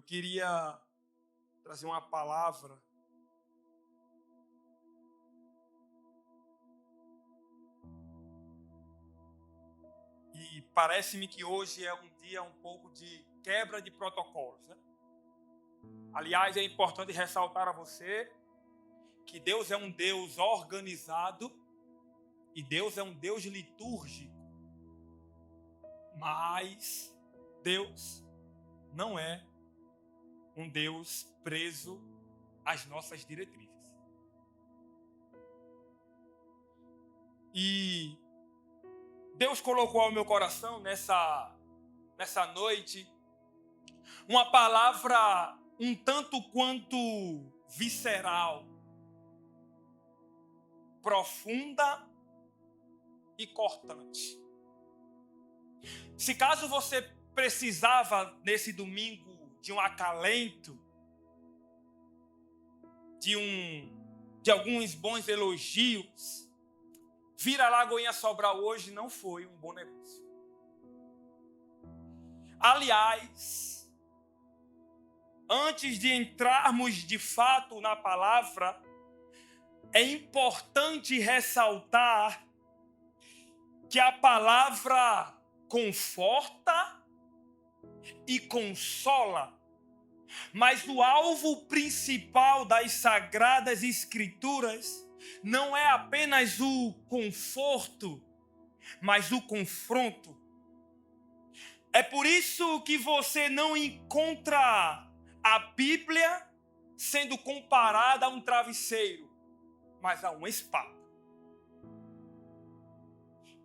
Eu queria trazer uma palavra e parece-me que hoje é um dia um pouco de quebra de protocolos, né? Aliás, é importante ressaltar a você que Deus é um Deus organizado e Deus é um Deus litúrgico, mas Deus não é um Deus preso às nossas diretrizes. E Deus colocou ao meu coração nessa noite uma palavra um tanto quanto visceral, profunda e cortante. Se caso você precisava nesse domingo de um acalento, de alguns bons elogios, vir a Lagoinha Sobral hoje não foi um bom negócio. Aliás, antes de entrarmos de fato na palavra, é importante ressaltar que a palavra conforta e consola, mas o alvo principal das Sagradas Escrituras não é apenas o conforto, mas o confronto. É por isso que você não encontra a Bíblia sendo comparada a um travesseiro, mas a uma espada.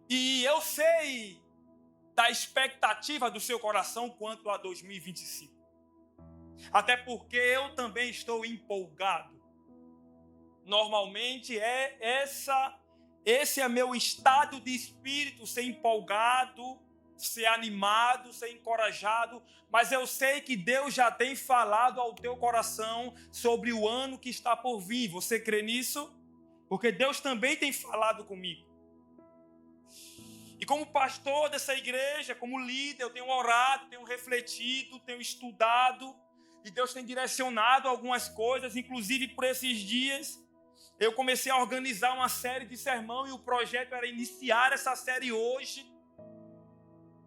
E eu sei da expectativa do seu coração quanto a 2025. Até porque eu também estou empolgado. Normalmente esse é meu estado de espírito, ser empolgado, ser animado, ser encorajado, mas eu sei que Deus já tem falado ao teu coração sobre o ano que está por vir. Você crê nisso? Porque Deus também tem falado comigo. E como pastor dessa igreja, como líder, eu tenho orado, tenho refletido, tenho estudado, e Deus tem direcionado algumas coisas, inclusive por esses dias, eu comecei a organizar uma série de sermão e o projeto era iniciar essa série hoje.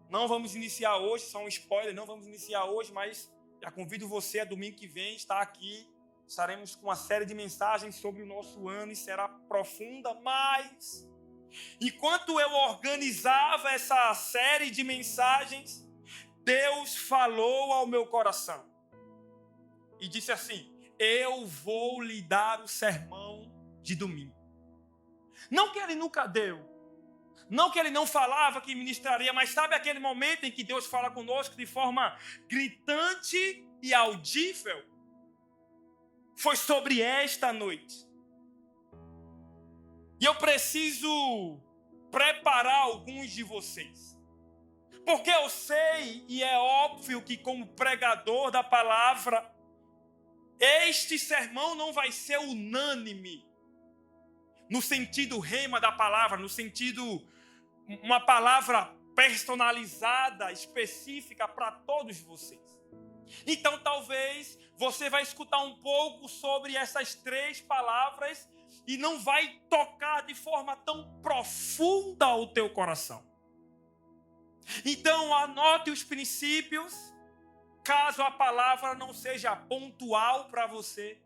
Não vamos iniciar hoje, só um spoiler, não vamos iniciar hoje, mas já convido você a domingo que vem estar aqui. Estaremos com uma série de mensagens sobre o nosso ano e será profunda, mas enquanto eu organizava essa série de mensagens, Deus falou ao meu coração e disse assim: eu vou lhe dar o sermão de domingo. Não que ele nunca deu, não que ele não falava que ministraria, mas sabe aquele momento em que Deus fala conosco de forma gritante e audível? Foi sobre esta noite. E eu preciso preparar alguns de vocês. Porque eu sei, e é óbvio que como pregador da palavra, este sermão não vai ser unânime, no sentido rema da palavra, no sentido, uma palavra personalizada, específica para todos vocês. Então talvez você vai escutar um pouco sobre essas 3 palavras e não vai tocar de forma tão profunda o teu coração. Então anote os princípios, caso a palavra não seja pontual para você.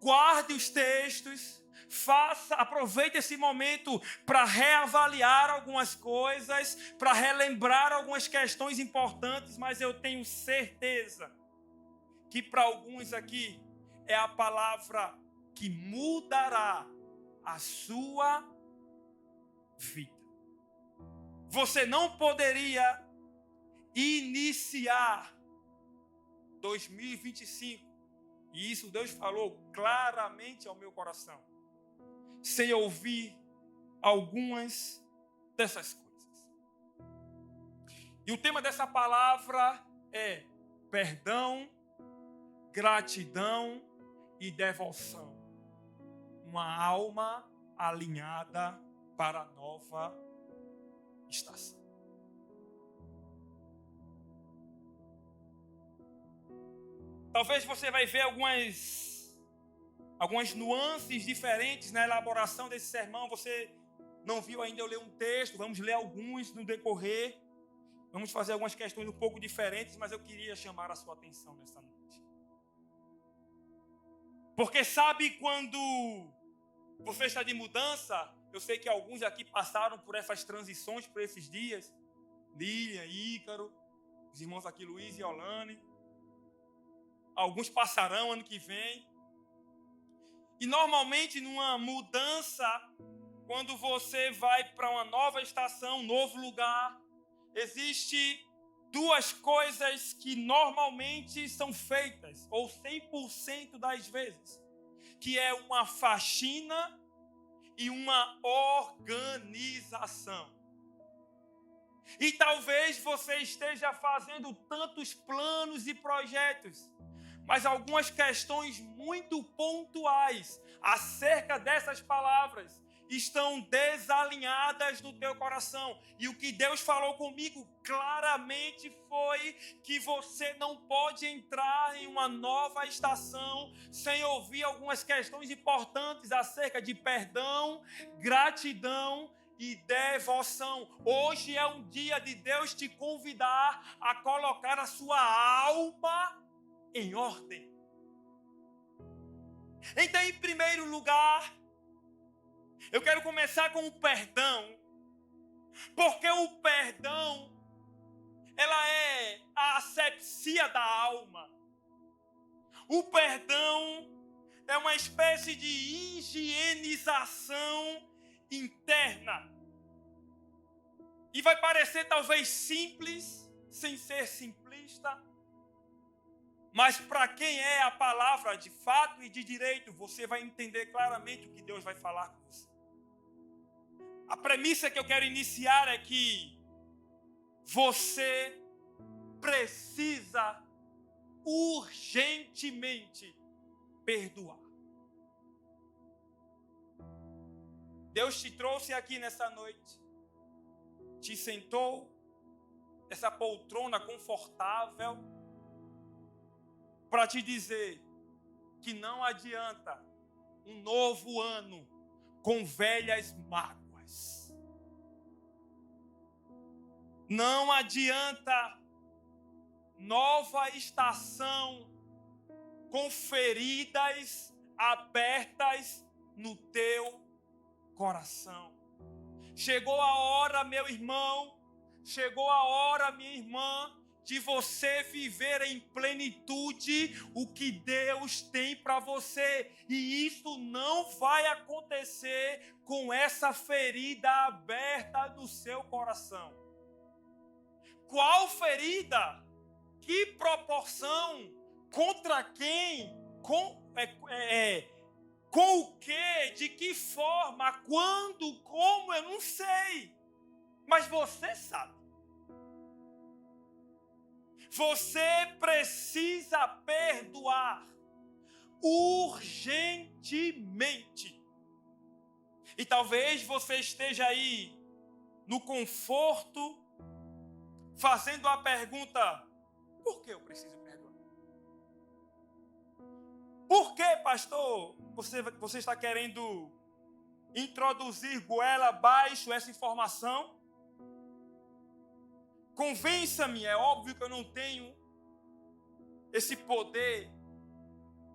Guarde os textos, aproveite esse momento para reavaliar algumas coisas, para relembrar algumas questões importantes, mas eu tenho certeza que para alguns aqui é a palavra que mudará a sua vida. Você não poderia iniciar 2025, e isso Deus falou claramente ao meu coração, sem ouvir algumas dessas coisas. E o tema dessa palavra é perdão, gratidão e devoção. Uma alma alinhada para a nova estação. Talvez você vai ver algumas nuances diferentes na elaboração desse sermão. Você não viu ainda eu ler um texto, vamos ler alguns no decorrer. Vamos fazer algumas questões um pouco diferentes, mas eu queria chamar a sua atenção nessa noite. Porque sabe quando você está de mudança, eu sei que alguns aqui passaram por essas transições, por esses dias. Lilian, Ícaro, os irmãos aqui, Luiz e Olane. Alguns passarão ano que vem. E normalmente numa mudança, quando você vai para uma nova estação, um novo lugar, existe duas coisas que normalmente são feitas, ou 100% das vezes, que é uma faxina e uma organização. E talvez você esteja fazendo tantos planos e projetos, mas algumas questões muito pontuais acerca dessas palavras estão desalinhadas no teu coração. E o que Deus falou comigo claramente foi que você não pode entrar em uma nova estação sem ouvir algumas questões importantes acerca de perdão, gratidão e devoção. Hoje é um dia de Deus te convidar a colocar a sua alma em ordem. Então, em primeiro lugar, eu quero começar com o perdão, porque o perdão, ela é a asepsia da alma. O perdão é uma espécie de higienização interna. E vai parecer talvez simples, sem ser simplista, mas para quem é a palavra de fato e de direito, você vai entender claramente o que Deus vai falar com você. A premissa que eu quero iniciar é que você precisa urgentemente perdoar. Deus te trouxe aqui nessa noite, te sentou nessa poltrona confortável para te dizer que não adianta um novo ano com velhas mágoas. Não adianta nova estação com feridas abertas no teu coração. Chegou a hora, meu irmão, chegou a hora, minha irmã, de você viver em plenitude o que Deus tem para você. E isso não vai acontecer com essa ferida aberta no seu coração. Qual ferida? Que proporção? Contra quem? Com o quê? De que forma? Quando? Como? Eu não sei. Mas você sabe. Você precisa perdoar urgentemente. E talvez você esteja aí no conforto, fazendo a pergunta: por que eu preciso perdoar? Por que, pastor, você está querendo introduzir goela abaixo essa informação? Convença-me, é óbvio que eu não tenho esse poder,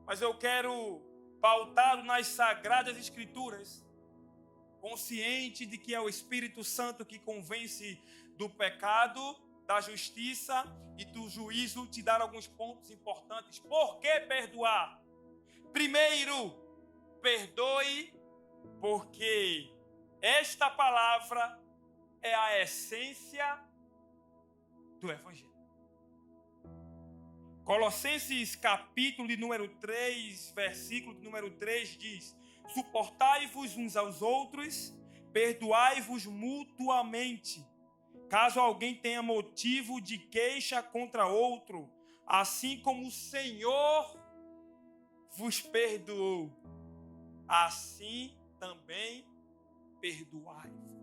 mas eu quero pautá-lo nas Sagradas Escrituras, consciente de que é o Espírito Santo que convence do pecado, da justiça e do juízo, te dar alguns pontos importantes. Por que perdoar? Primeiro, perdoe, porque esta palavra é a essência do Evangelho. Colossenses capítulo de número 3, versículo de número 3 diz: suportai-vos uns aos outros, perdoai-vos mutuamente, caso alguém tenha motivo de queixa contra outro, assim como o Senhor vos perdoou, assim também perdoai-vos.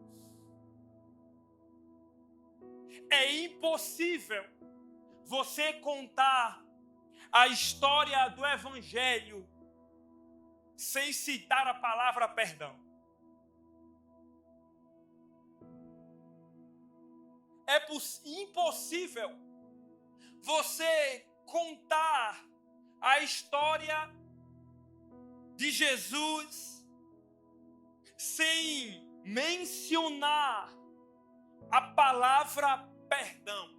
É impossível você contar a história do Evangelho sem citar a palavra perdão. É impossível você contar a história de Jesus sem mencionar a palavra perdão.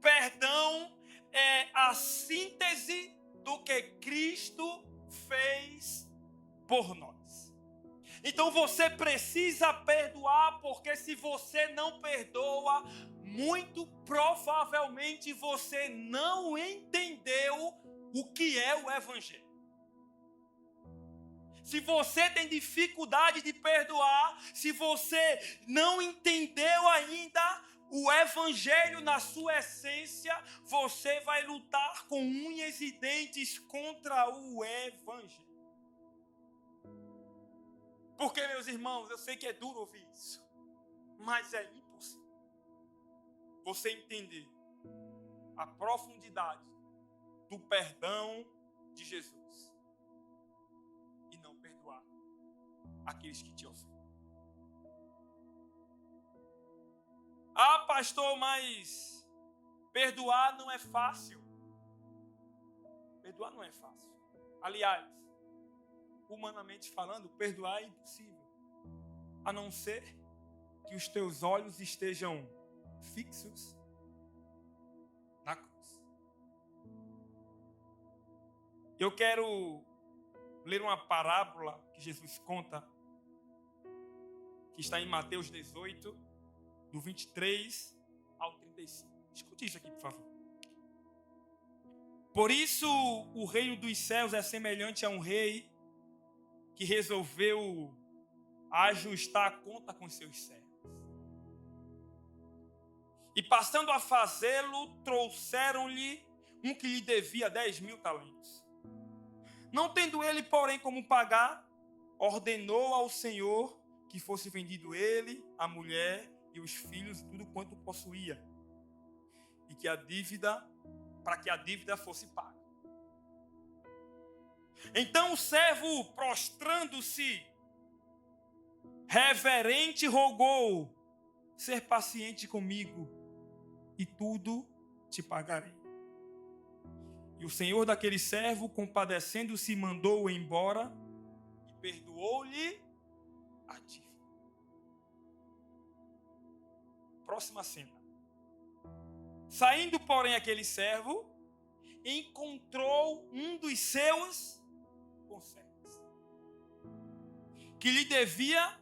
Perdão é a síntese do que Cristo fez por nós. Então você precisa perdoar, porque se você não perdoa, muito provavelmente você não entendeu o que é o Evangelho. Se você tem dificuldade de perdoar, se você não entendeu ainda o Evangelho na sua essência, você vai lutar com unhas e dentes contra o Evangelho. Porque, meus irmãos, eu sei que é duro ouvir isso, mas é impossível você entender a profundidade do perdão de Jesus e não perdoar aqueles que te ofendem. Ah, pastor, mas perdoar não é fácil. Perdoar não é fácil. Aliás, humanamente falando, perdoar é impossível. A não ser que os teus olhos estejam fixos na cruz. Eu quero ler uma parábola que Jesus conta, que está em Mateus 18, do 23 ao 35. Escute isso aqui, por favor. Por isso, o reino dos céus é semelhante a um rei que resolveu ajustar a conta com seus servos. E passando a fazê-lo, trouxeram-lhe um que lhe devia 10.000 talentos. Não tendo ele, porém, como pagar, ordenou ao Senhor que fosse vendido ele, a mulher e os filhos e tudo quanto possuía, e que para que a dívida fosse paga. Então o servo, prostrando-se, reverente, rogou: ser paciente comigo, e tudo te pagarei. E o senhor daquele servo, compadecendo-se, mandou-o embora e perdoou-lhe a dívida. Próxima cena. Saindo, porém, aquele servo, encontrou um dos seus conservos, que lhe devia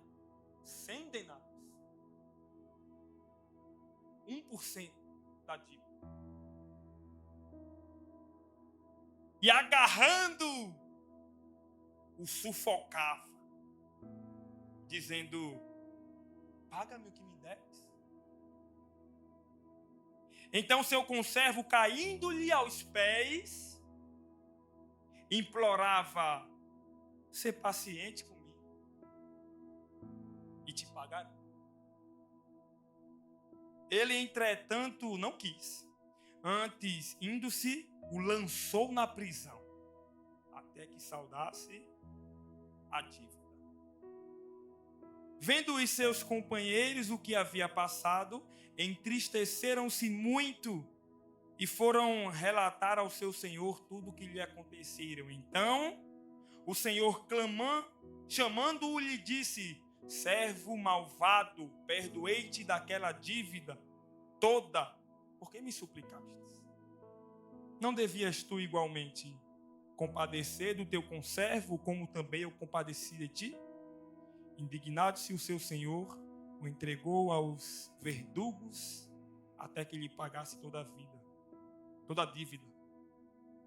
100 denários. 1% da dívida. E agarrando, o sufocava, dizendo: paga-me o que me deves. Então seu conservo, caindo-lhe aos pés, implorava: ser paciente comigo e te pagarei. Ele, entretanto, não quis. Antes, indo-se, o lançou na prisão, até que saudasse a dívida. Vendo os seus companheiros o que havia passado, entristeceram-se muito e foram relatar ao seu senhor tudo o que lhe aconteceram. Então, o senhor, chamando-o, lhe disse: servo malvado, perdoei-te daquela dívida toda, por que me suplicaste? Não devias tu igualmente compadecer do teu conservo, como também eu compadeci de ti? Indignado-se o seu senhor, o entregou aos verdugos, até que lhe pagasse toda a dívida.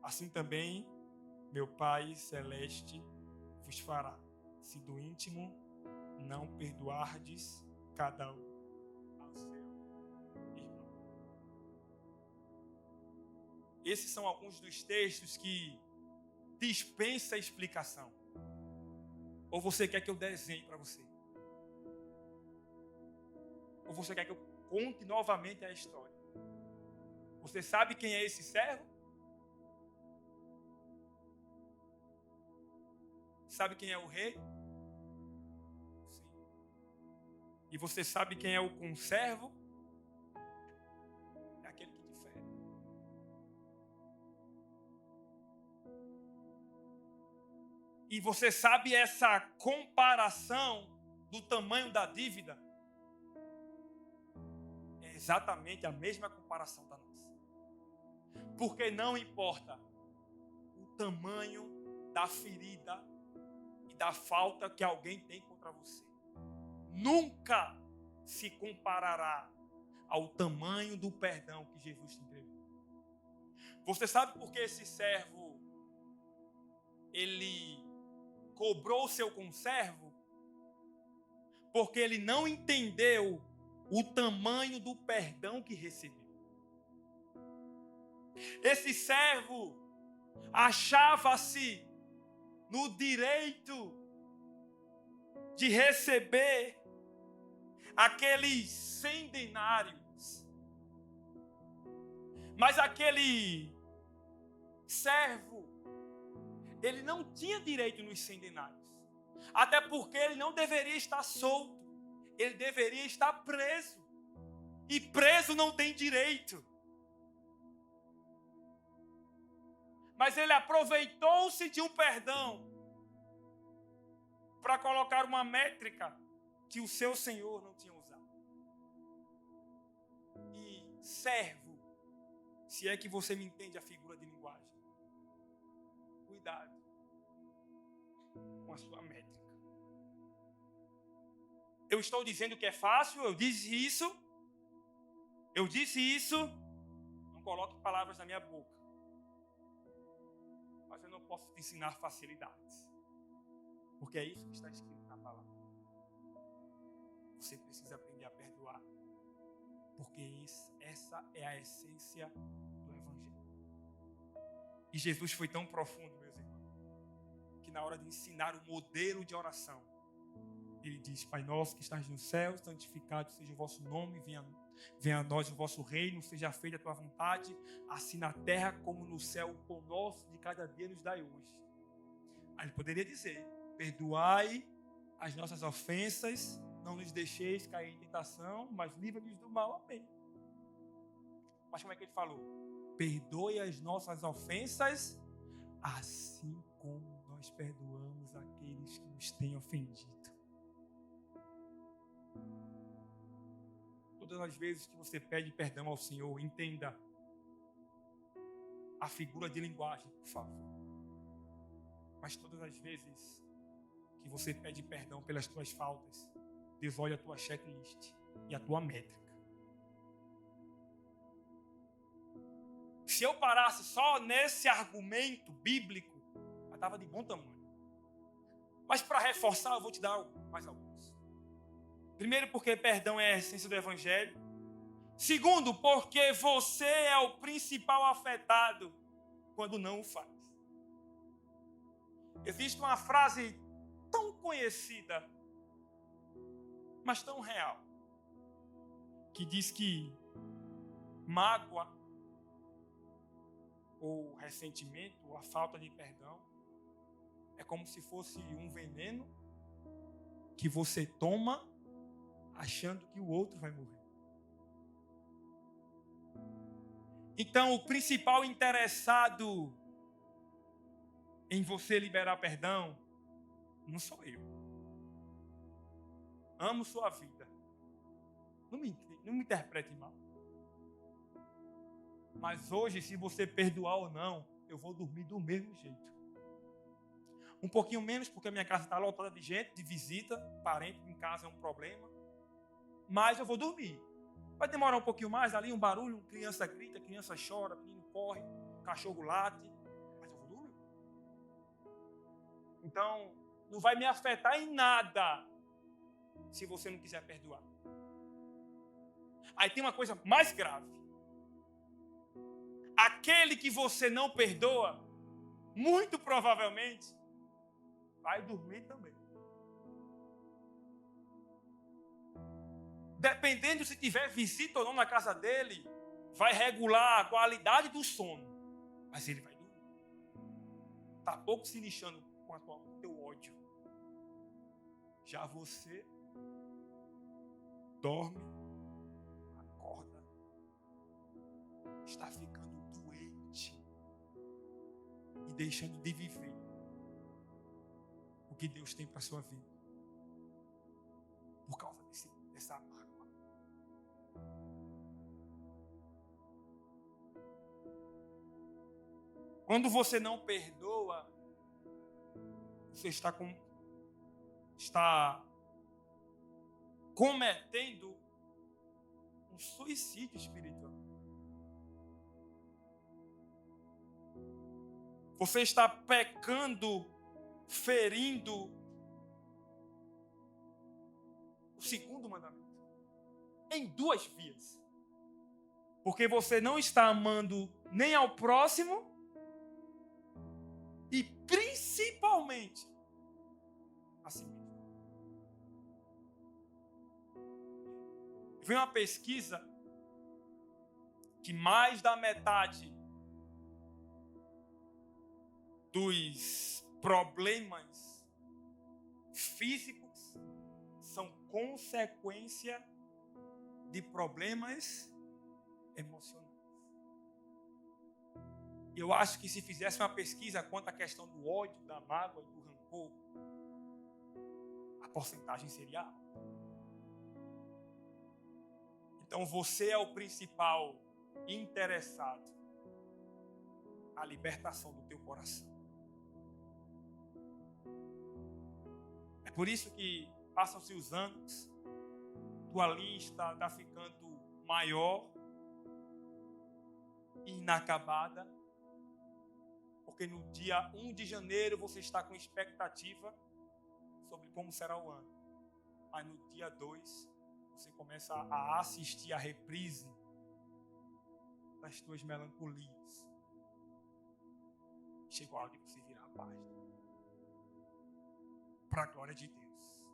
Assim também meu Pai Celeste vos fará, se do íntimo não perdoardes cada um ao seu irmão. Esses são alguns dos textos que dispensam explicação. Ou você quer que eu desenhe para você? Ou você quer que eu conte novamente a história? Você sabe quem é esse servo? Sabe quem é o rei? Sim. E você sabe quem é o conservo? É aquele que te fere. E você sabe essa comparação do tamanho da dívida? É exatamente a mesma comparação da nossa. Porque não importa o tamanho da ferida e da falta que alguém tem contra você, nunca se comparará ao tamanho do perdão que Jesus te entregou. Você sabe por que esse servo ele cobrou o seu conservo? Porque ele não entendeu o tamanho do perdão que recebeu. Esse servo achava-se no direito de receber aqueles 100 denários. Mas aquele servo, ele não tinha direito nos 100 denários. Até porque ele não deveria estar solto. Ele deveria estar preso. E preso não tem direito. Mas ele aproveitou-se de um perdão para colocar uma métrica que o seu Senhor não tinha usado. E servo, se é que você me entende a figura de linguagem, cuidado com a sua métrica. Eu estou dizendo que é fácil, eu disse isso, não coloque palavras na minha boca. Mas eu não posso te ensinar facilidades. Porque é isso que está escrito na palavra. Você precisa aprender a perdoar. Porque essa é a essência do Evangelho. E Jesus foi tão profundo, meus irmãos, que na hora de ensinar o modelo de oração, ele diz: Pai nosso que estás no céu, santificado seja o vosso nome, venha a nós o vosso reino, seja feita a tua vontade, assim na terra como no céu. O pão nosso de cada dia nos dai hoje. Aí ele poderia dizer: perdoai as nossas ofensas, não nos deixeis cair em tentação, mas livra-nos do mal. Amém. Mas como é que ele falou? Perdoe as nossas ofensas, assim como nós perdoamos aqueles que nos têm ofendido. Todas as vezes que você pede perdão ao Senhor, entenda a figura de linguagem, por favor. Mas todas as vezes que você pede perdão pelas tuas faltas, Deus olha a tua checklist e a tua métrica. Se eu parasse só nesse argumento bíblico, já estava de bom tamanho. Mas para reforçar, eu vou te dar mais alguns. Primeiro, porque perdão é a essência do Evangelho. Segundo, porque você é o principal afetado quando não o faz. Existe uma frase tão conhecida, mas tão real, que diz que mágoa, ou ressentimento, ou a falta de perdão, é como se fosse um veneno que você toma achando que o outro vai morrer. Então, o principal interessado em você liberar perdão não sou eu. Amo sua vida. Não me interprete mal. Mas hoje, se você perdoar ou não, eu vou dormir do mesmo jeito. Um pouquinho menos, porque a minha casa está lotada de gente, de visita, parente em casa é um problema. Mas eu vou dormir. Vai demorar um pouquinho mais, ali um barulho, criança grita, criança chora, menino corre, cachorro late, mas eu vou dormir. Então, não vai me afetar em nada se você não quiser perdoar. Aí tem uma coisa mais grave. Aquele que você não perdoa, muito provavelmente, vai dormir também. Dependendo se tiver visita ou não na casa dele, vai regular a qualidade do sono. Mas ele vai dormir. Está pouco se lixando com o teu ódio. Já você dorme, acorda, está ficando doente e deixando de viver o que Deus tem para a sua vida por causa dessa mágoa. Quando você não perdoa, você está cometendo um suicídio espiritual. Você está pecando, ferindo o segundo mandamento em duas vias. Porque você não está amando nem ao próximo e principalmente a si mesmo. Vi uma pesquisa que mais da metade dos problemas físicos são consequência de problemas emocionais. Eu acho que se fizesse uma pesquisa quanto à questão do ódio, da mágoa e do rancor, a porcentagem seria alta. Então você é o principal interessado na libertação do teu coração. É por isso que passam-se os anos, tua lista está ficando maior e inacabada, porque no dia 1 de janeiro você está com expectativa sobre como será o ano. Mas no dia 2 você começa a assistir a reprise das tuas melancolias. Chegou a hora de você virar a página. Para a glória de Deus.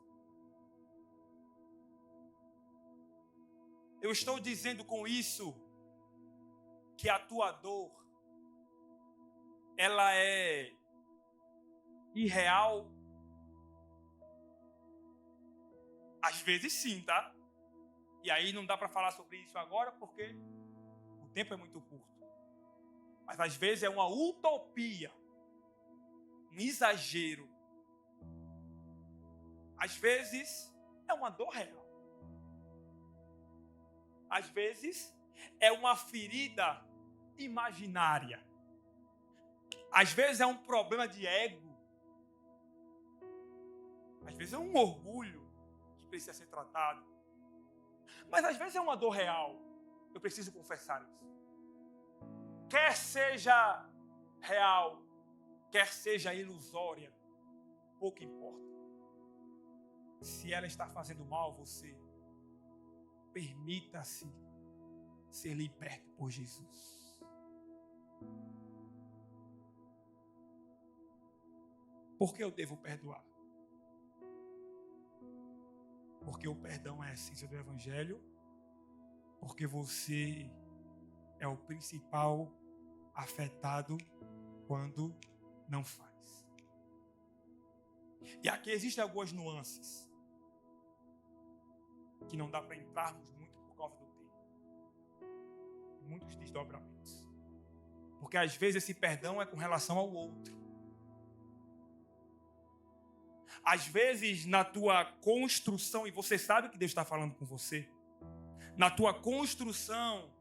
Eu estou dizendo com isso que a tua dor, ela é irreal? Às vezes sim, tá? E aí não dá para falar sobre isso agora porque o tempo é muito curto. Mas às vezes é uma utopia, um exagero. Às vezes é uma dor real. Às vezes é uma ferida imaginária. Às vezes é um problema de ego. Às vezes é um orgulho que precisa ser tratado. Mas às vezes é uma dor real. Eu preciso confessar isso. Quer seja real, quer seja ilusória, pouco importa. Se ela está fazendo mal a você, permita-se ser liberto por Jesus. Por que eu devo perdoar? Porque o perdão é a essência do Evangelho. Porque você é o principal afetado quando não faz. E aqui existem algumas nuances que não dá para entrarmos muito por causa do tempo. Muitos desdobramentos. Porque às vezes esse perdão é com relação ao outro. Às vezes na tua construção, e você sabe que Deus está falando com você, na tua construção,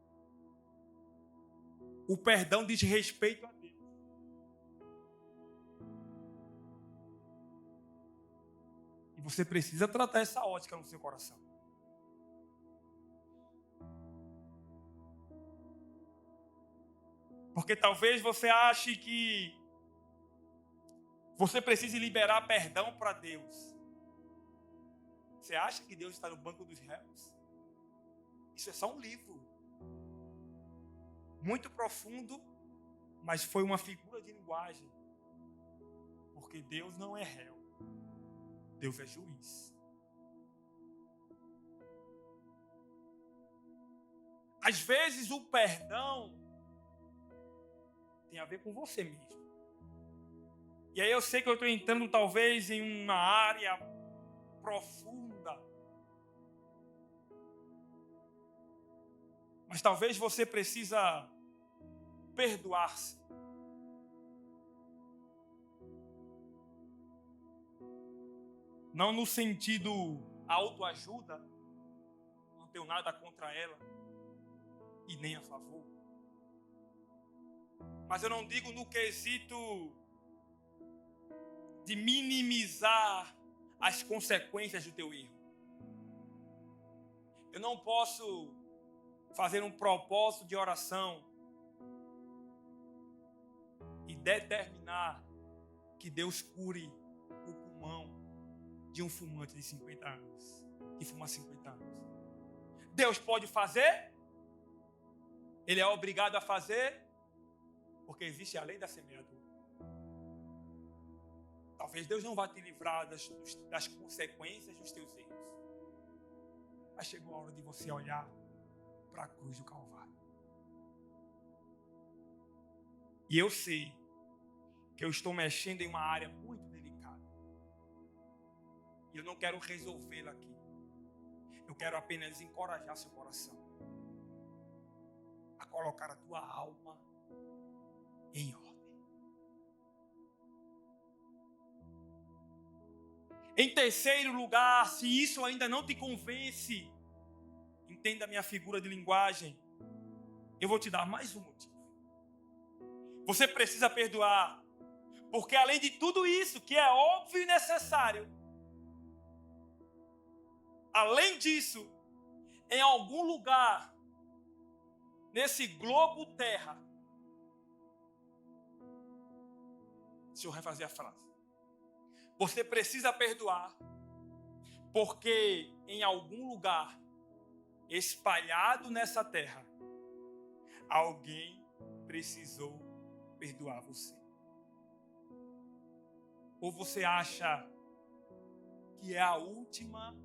o perdão diz respeito a Deus. E você precisa tratar essa ótica no seu coração. Porque talvez você ache que você precise liberar perdão para Deus. Você acha que Deus está no banco dos réus? Isso é só um livro. Muito profundo, mas foi uma figura de linguagem. Porque Deus não é réu. Deus é juiz. Às vezes o perdão tem a ver com você mesmo. E aí eu sei que eu estou entrando talvez em uma área profunda. Mas talvez você precisa perdoar-se. Não no sentido autoajuda, não tenho nada contra ela e nem a favor. Mas eu não digo no quesito de minimizar as consequências do teu erro. Eu não posso fazer um propósito de oração e determinar que Deus cure o pulmão de um fumante de 50 anos, que fuma 50 anos. Deus pode fazer? Ele é obrigado a fazer? Porque existe a lei da semeadura. Talvez Deus não vá te livrar das consequências dos teus erros. Mas chegou a hora de você olhar para a cruz do Calvário. E eu sei que eu estou mexendo em uma área muito delicada. E eu não quero resolvê-la aqui. Eu quero apenas encorajar seu coração a colocar a tua alma em ordem. Em terceiro lugar, se isso ainda não te convence, entenda a minha figura de linguagem. Eu vou te dar mais um motivo. Você precisa perdoar, porque além de tudo isso, que é óbvio e necessário, além disso, em algum lugar, nesse globo terra, deixa eu refazer a frase. Você precisa perdoar, porque em algum lugar, espalhado nessa terra, alguém precisou perdoar você. Ou você acha que é a última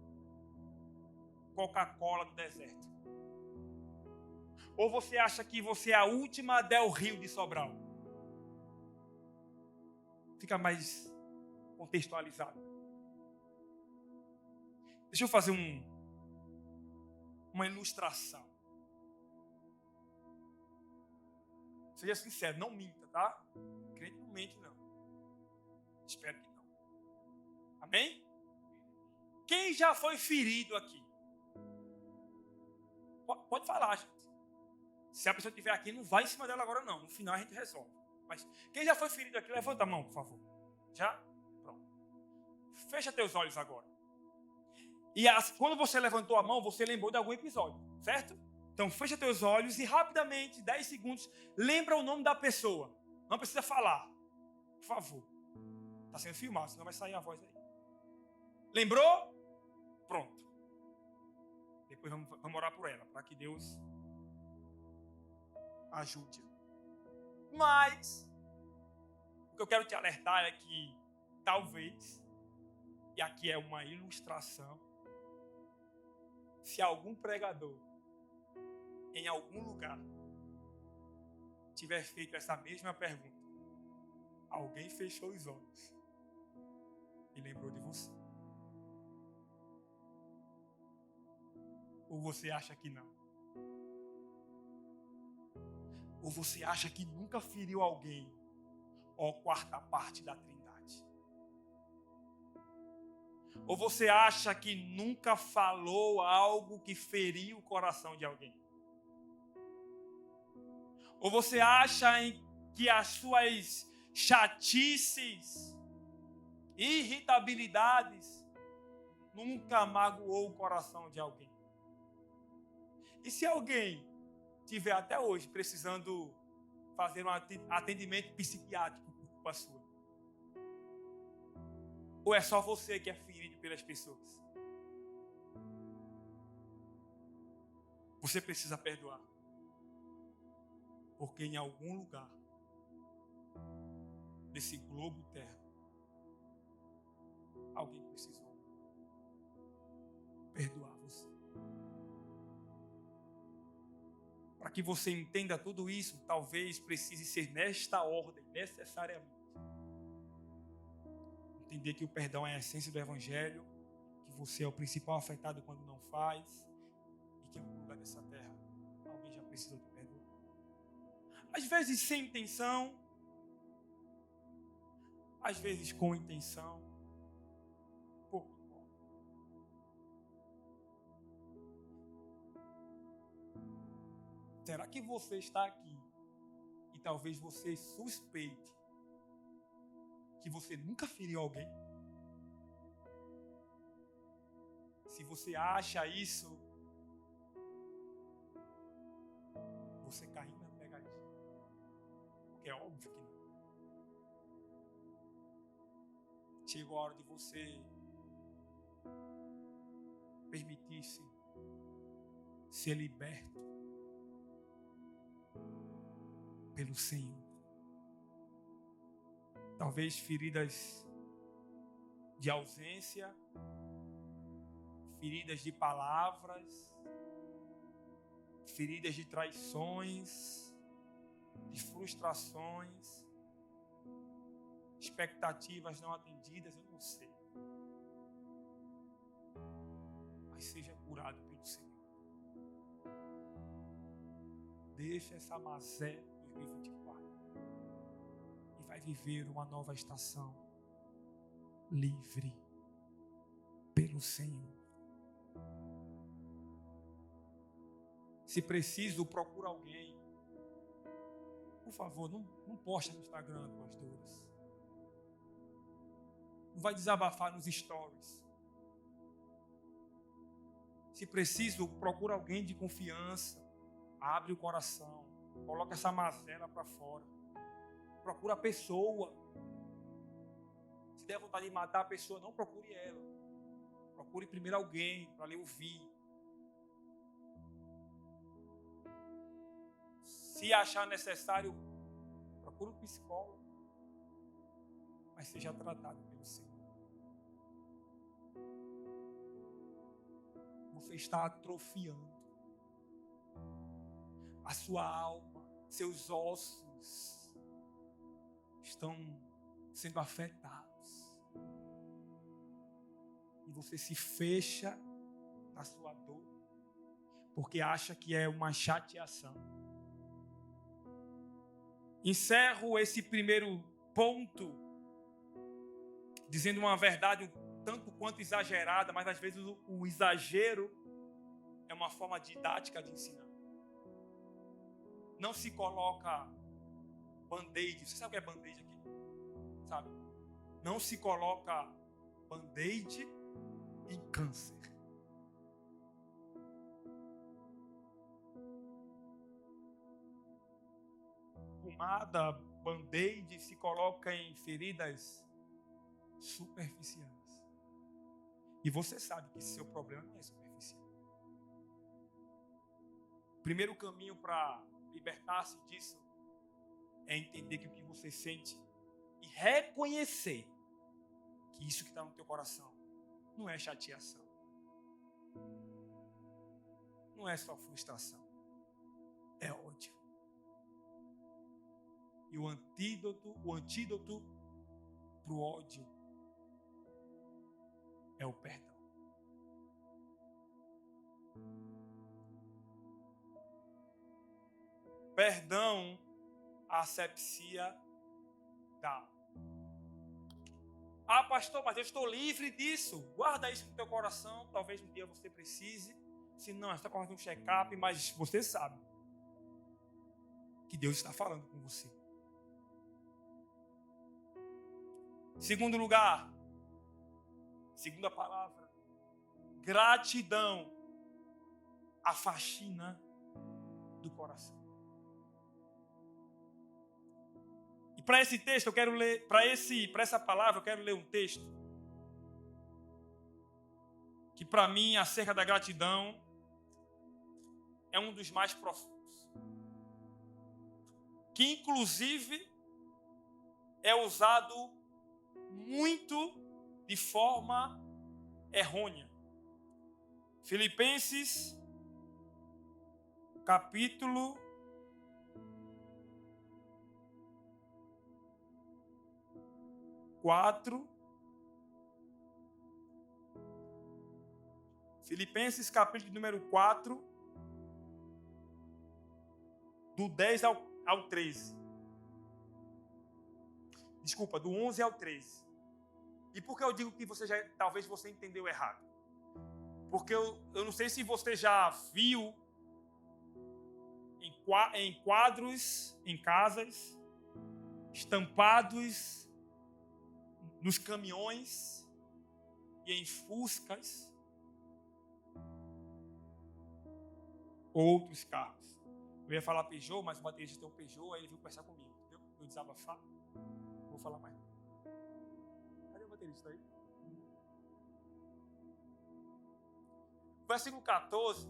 Coca-Cola do deserto? Ou você acha que você é a última Del Rio de Sobral? Fica mais contextualizado. Deixa eu fazer uma ilustração. Seja sincero, não minta, tá? Crente não mente, não. Espero que não. Amém? Quem já foi ferido aqui? Pode falar, gente. Se a pessoa estiver aqui, não vai em cima dela agora, não. No final a gente resolve. Mas quem já foi ferido aqui, levanta a mão, por favor. Já? Pronto. Fecha teus olhos agora. E quando você levantou a mão, você lembrou de algum episódio, certo? Então fecha teus olhos e rapidamente, 10 segundos, lembra o nome da pessoa. Não precisa falar. Por favor. Está sendo filmado, senão vai sair a voz aí. Lembrou? Pronto. Depois vamos orar por ela, para que Deus ajude. Mas o que eu quero te alertar é que talvez, e aqui é uma ilustração, se algum pregador em algum lugar tiver feito essa mesma pergunta, alguém fechou os olhos e lembrou de você. Ou você acha que não? Ou você acha que nunca feriu alguém? Ó, quarta parte da Trindade. Ou você acha que nunca falou algo que feriu o coração de alguém? Ou você acha que as suas chatices, irritabilidades, nunca magoou o coração de alguém? E se alguém tiver até hoje precisando fazer um atendimento psiquiátrico por culpa sua? Ou é só você que é ferido pelas pessoas? Você precisa perdoar. Porque em algum lugar desse globo terra, alguém precisou perdoar você. Para que você entenda tudo isso, talvez precise ser nesta ordem, necessariamente. entender que o perdão é a essência do Evangelho, que você é o principal afetado quando não faz, e que em algum lugar dessa terra alguém já precisou te perdoar. Às vezes sem intenção, às vezes com intenção, pouco importa. Será que você está aqui e talvez você suspeite que você nunca feriu alguém? Se você acha isso, você caiu na pegadinha. Porque é óbvio que não. Chegou a hora de você permitir-se ser liberto pelo Senhor. Talvez feridas de ausência, feridas de palavras, feridas de traições, de frustrações, expectativas não atendidas, eu não sei. Mas seja curado pelo Senhor. Deixa essa mazé 2024 e vai viver uma nova estação livre pelo Senhor. Se preciso, procura alguém. Por favor, não posta no Instagram com as dores. Não vai desabafar nos stories. Se preciso, procura alguém de confiança. Abre o coração. Coloca essa mazela para fora. Procura a pessoa. Se der vontade de matar a pessoa, não procure ela. Procure primeiro alguém para lhe ouvir. Se achar necessário, procure um psicólogo. Mas seja tratado pelo Senhor. Você está atrofiando a sua alma, seus ossos estão sendo afetados. E você se fecha na sua dor, porque acha que é uma chateação. Encerro esse primeiro ponto dizendo uma verdade um tanto quanto exagerada, mas às vezes o exagero é uma forma didática de ensinar. Não se coloca band-aid. Você sabe o que é band-aid aqui? Sabe? Não se coloca band-aid em câncer. Pomada, band-aid se coloca em feridas superficiais. E você sabe que seu problema não é superficial. O primeiro caminho para libertar-se disso é entender que o que você sente e reconhecer que isso que está no teu coração não é chateação, não é só frustração, é ódio. E o antídoto para o ódio é o perdão. Perdão, a asepsia dá. Ah, pastor, mas eu estou livre disso. Guarda isso no teu coração. Talvez um dia você precise. Se não, é só fazer um check-up. Mas você sabe que Deus está falando com você. Segundo lugar, segunda palavra, gratidão, a faxina do coração. E para esse texto eu quero ler, para essa palavra eu quero ler um texto que para mim acerca da gratidão é um dos mais profundos, que inclusive é usado muito de forma errônea. Filipenses, capítulo 4, Filipenses capítulo número 4, do 10 ao 13. Desculpa, do 11 ao 13. E por que eu digo que talvez você entendeu errado? Porque eu não sei se você já viu em quadros, em casas, estampados nos caminhões e em fuscas, outros carros. Eu ia falar Peugeot, mas o baterista tem um Peugeot, aí ele veio conversar comigo, entendeu? Eu desabafar. Não vou falar mais. Cadê o baterista aí? Versículo 14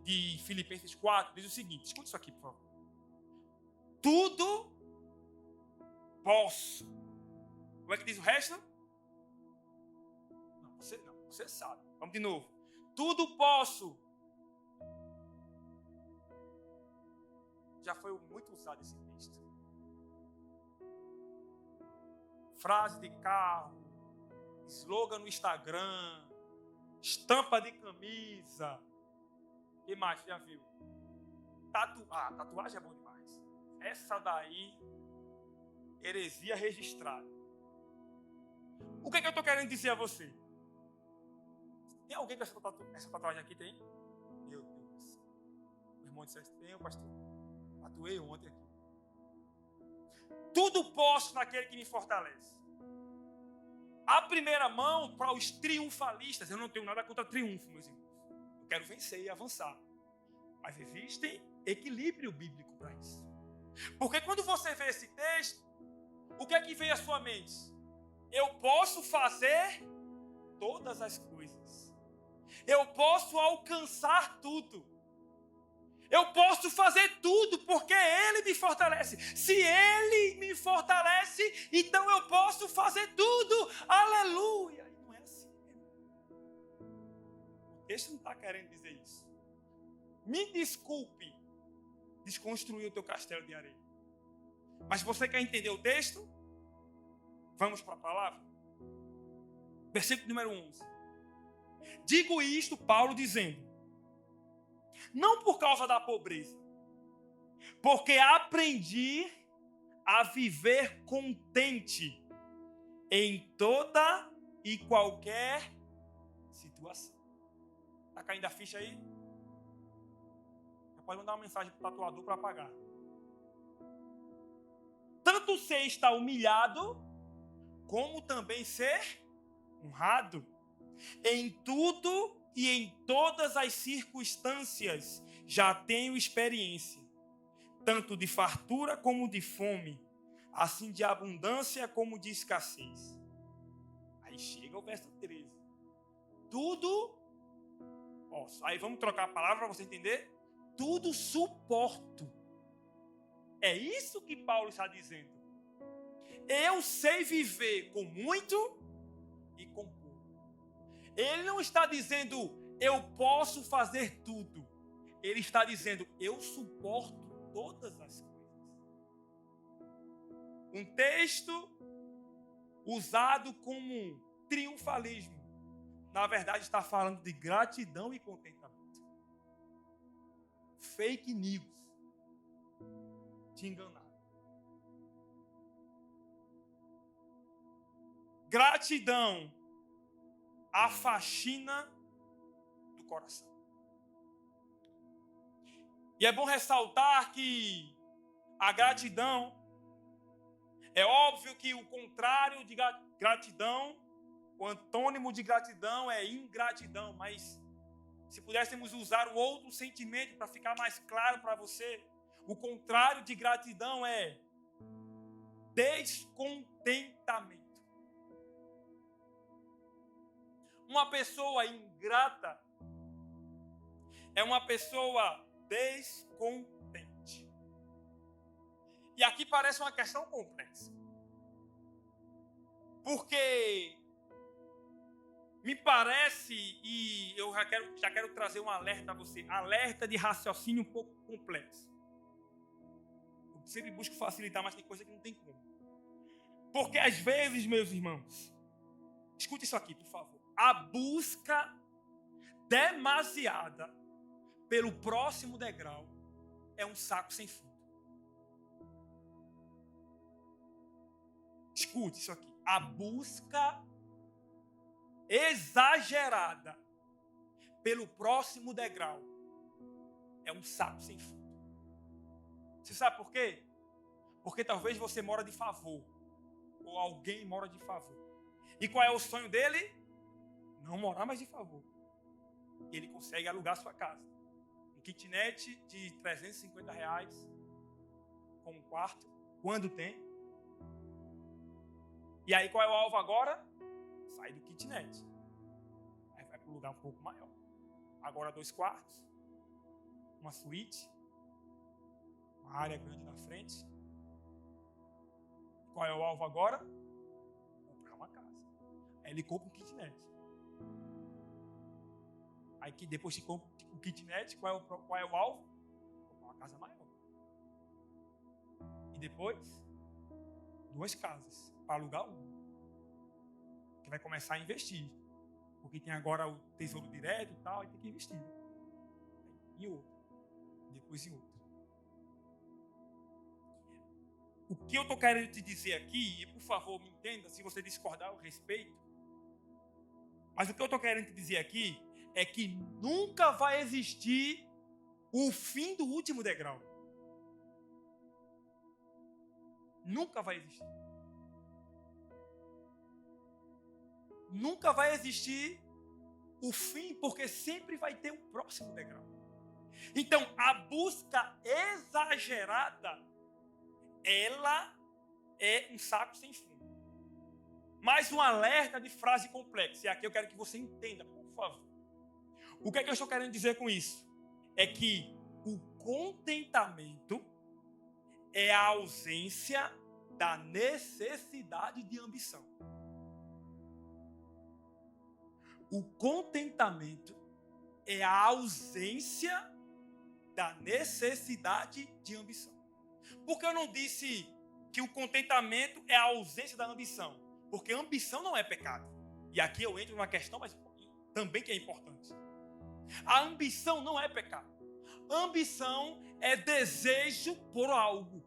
de Filipenses 4 diz o seguinte: escute isso aqui, por favor. Tudo posso. Como é que diz o resto? Não, você sabe. Vamos de novo. Tudo posso. Já foi muito usado esse texto. Frase de carro, slogan no Instagram, estampa de camisa. O que mais já viu? Tatuagem é bom demais. Essa daí, heresia registrada. O que é que eu estou querendo dizer a você? Tem alguém com essa tatuagem aqui? Tem? Meu Deus. O irmão disse: tem, pastor. Tatuei ontem aqui. Tudo posso naquele que me fortalece. A primeira mão para os triunfalistas. Eu não tenho nada contra triunfo, meus irmãos. Eu quero vencer e avançar. Mas existe equilíbrio bíblico para isso. Porque quando você vê esse texto, o que é que vem à sua mente? Eu posso fazer todas as coisas. Eu posso alcançar tudo. Eu posso fazer tudo porque Ele me fortalece. Se Ele me fortalece, então eu posso fazer tudo. Aleluia! E não é assim. O texto não está querendo dizer isso. Me desculpe desconstruir o teu castelo de areia. Mas você quer entender o texto? Vamos para a palavra? Versículo número 11. Digo isto, Paulo dizendo, não por causa da pobreza, porque aprendi a viver contente em toda e qualquer situação. Está caindo a ficha aí? Você pode mandar uma mensagem para o tatuador para apagar. Tanto ser estar humilhado, como também ser honrado. Em tudo e em todas as circunstâncias já tenho experiência, tanto de fartura como de fome, assim de abundância como de escassez. Aí chega o verso 13. Tudo posso. Aí vamos trocar a palavra para você entender. Tudo suporto. É isso que Paulo está dizendo. Eu sei viver com muito e com pouco. Ele não está dizendo, eu posso fazer tudo. Ele está dizendo, eu suporto todas as coisas. Um texto usado como triunfalismo, na verdade está falando de gratidão e contentamento. Fake news. Te enganar. Gratidão, a faxina do coração. E é bom ressaltar que a gratidão, é óbvio que o contrário de gratidão, o antônimo de gratidão é ingratidão, mas se pudéssemos usar um outro sentimento para ficar mais claro para você, o contrário de gratidão é descontentamento. Uma pessoa ingrata é uma pessoa descontente. E aqui parece uma questão complexa. Porque me parece, e eu já quero trazer um alerta a você, alerta de raciocínio um pouco complexo. Eu sempre busco facilitar, mas tem coisa que não tem como. Porque às vezes, meus irmãos, escute isso aqui, por favor. A busca demasiada pelo próximo degrau é um saco sem fundo. Escute isso aqui. A busca exagerada pelo próximo degrau é um saco sem fundo. Você sabe por quê? Porque talvez você mora de favor, ou alguém mora de favor. E qual é o sonho dele? Não morar mais de favor. Ele consegue alugar sua casa. Um kitnet de R$350 com um quarto, quando tem. E aí qual é o alvo agora? Sai do kitnet. Aí vai para um lugar um pouco maior. Agora 2 quartos, uma suíte, uma área grande na frente. Qual é o alvo agora? Comprar uma casa. Aí ele compra um kitnet. Aí que depois que compra o kitnet, qual é o alvo? Comprar uma casa maior. E depois, 2 casas para alugar uma. Que vai começar a investir. Porque tem agora o tesouro direto e tal, e tem que investir. Em outro. Depois em outro. O que eu estou querendo te dizer aqui, e por favor me entenda, se você discordar eu respeito, mas o que eu estou querendo te dizer aqui é que nunca vai existir o fim do último degrau. Nunca vai existir. Nunca vai existir o fim, porque sempre vai ter um próximo degrau. Então, a busca exagerada, ela é um saco sem fundo. Mais um alerta de frase complexa. E aqui eu quero que você entenda, por favor. O que é que eu estou querendo dizer com isso? É que o contentamento é a ausência da necessidade de ambição. O contentamento é a ausência da necessidade de ambição. Por que eu não disse que o contentamento é a ausência da ambição? Porque ambição não é pecado. E aqui eu entro numa questão, mas também que é importante. A ambição não é pecado. Ambição é desejo por algo.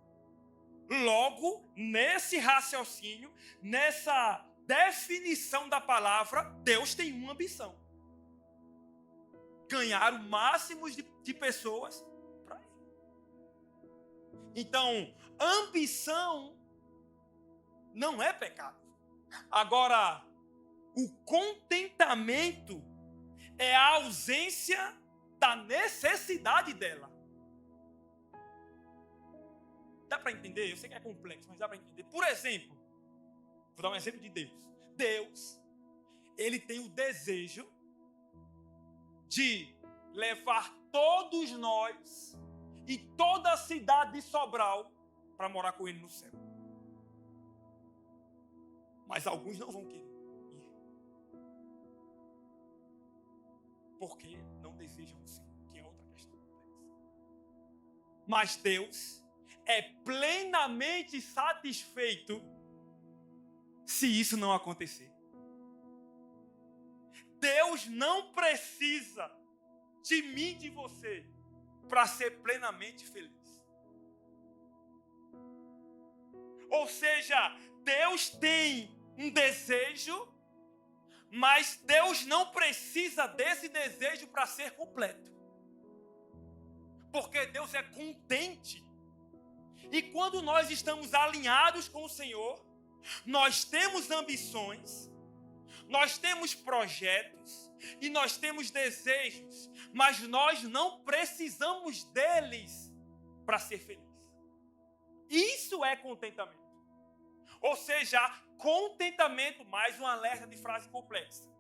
Logo, nesse raciocínio, nessa definição da palavra, Deus tem uma ambição: ganhar o máximo de pessoas para Ele. Então, ambição não é pecado. Agora, o contentamento é a ausência da necessidade dela. Dá para entender? Eu sei que é complexo, mas dá para entender. Por exemplo, vou dar um exemplo de Deus. Deus, Ele tem o desejo de levar todos nós e toda a cidade de Sobral para morar com Ele no céu. Mas alguns não vão querer ir. Porque não desejam o Senhor, que é outra questão complexa. Mas Deus é plenamente satisfeito se isso não acontecer. Deus não precisa de mim, de você, para ser plenamente feliz. Ou seja, Deus tem um desejo, mas Deus não precisa desse desejo para ser completo. Porque Deus é contente. E quando nós estamos alinhados com o Senhor, nós temos ambições, nós temos projetos e nós temos desejos, mas nós não precisamos deles para ser feliz. Isso é contentamento. Ou seja, contentamento, mais um alerta de frase complexa.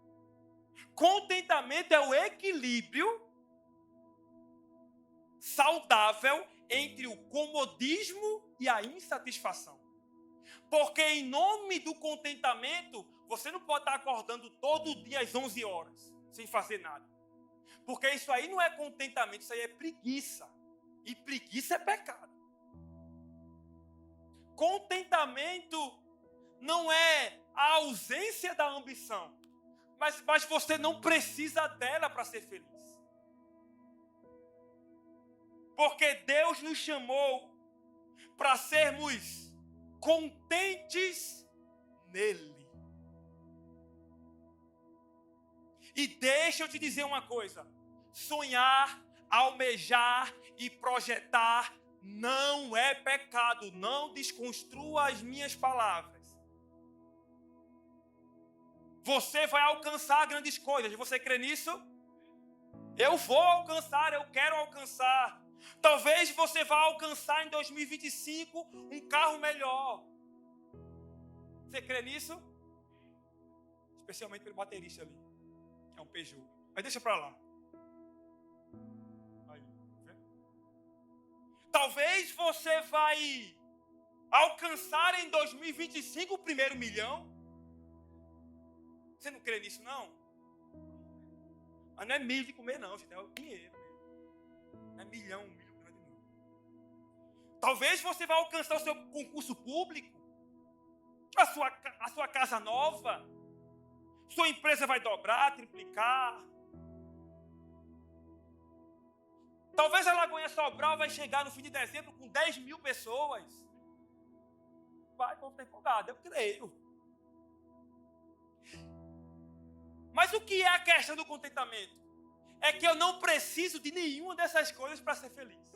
Contentamento é o equilíbrio saudável entre o comodismo e a insatisfação. Porque em nome do contentamento, você não pode estar acordando todo dia às 11 horas, sem fazer nada. Porque isso aí não é contentamento, isso aí é preguiça. E preguiça é pecado. Contentamento não é a ausência da ambição, Mas você não precisa dela para ser feliz. Porque Deus nos chamou para sermos contentes nele. E deixa eu te dizer uma coisa: sonhar, almejar e projetar não é pecado. Não desconstrua as minhas palavras. Você vai alcançar grandes coisas. Você crê nisso? Eu vou alcançar, eu quero alcançar. Talvez você vá alcançar em 2025 um carro melhor. Você crê nisso? Especialmente pelo baterista ali, que é um Peugeot. Mas deixa pra lá. Aí, talvez você vai alcançar em 2025 o primeiro milhão. Você não crê nisso, não? Mas não é milho de comer, não. Gente, é o dinheiro. Não é milhão, grande não. Talvez você vá alcançar o seu concurso público, a sua casa nova, sua empresa vai dobrar, triplicar. Talvez a Lagoinha Sobral vai chegar no fim de dezembro com 10 mil pessoas. Vai, vamos estar empolgado, eu creio. Mas o que é a questão do contentamento? É que eu não preciso de nenhuma dessas coisas para ser feliz.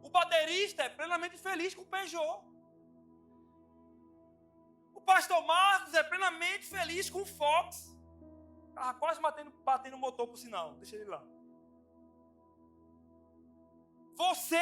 O baterista é plenamente feliz com o Peugeot. O pastor Marcos é plenamente feliz com o Fox. Estava quase batendo o motor por sinal. Deixa ele lá. Você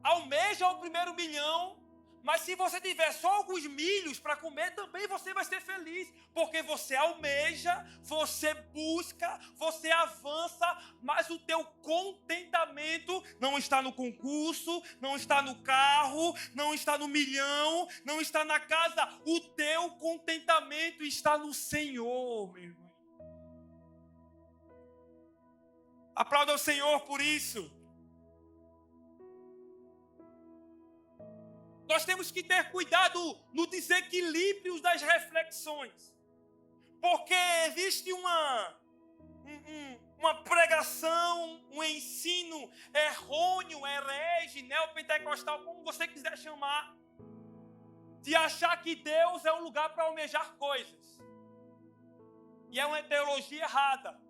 almeja o primeiro milhão, mas se você tiver só alguns milhos para comer, também você vai ser feliz. Porque você almeja, você busca, você avança, mas o teu contentamento não está no concurso, não está no carro, não está no milhão, não está na casa. O teu contentamento está no Senhor, meu irmão. Aplauda o Senhor por isso. Nós temos que ter cuidado no desequilíbrio das reflexões. Porque existe uma pregação, um ensino errôneo, herege, neopentecostal, como você quiser chamar, de achar que Deus é um lugar para almejar coisas. E é uma teologia errada.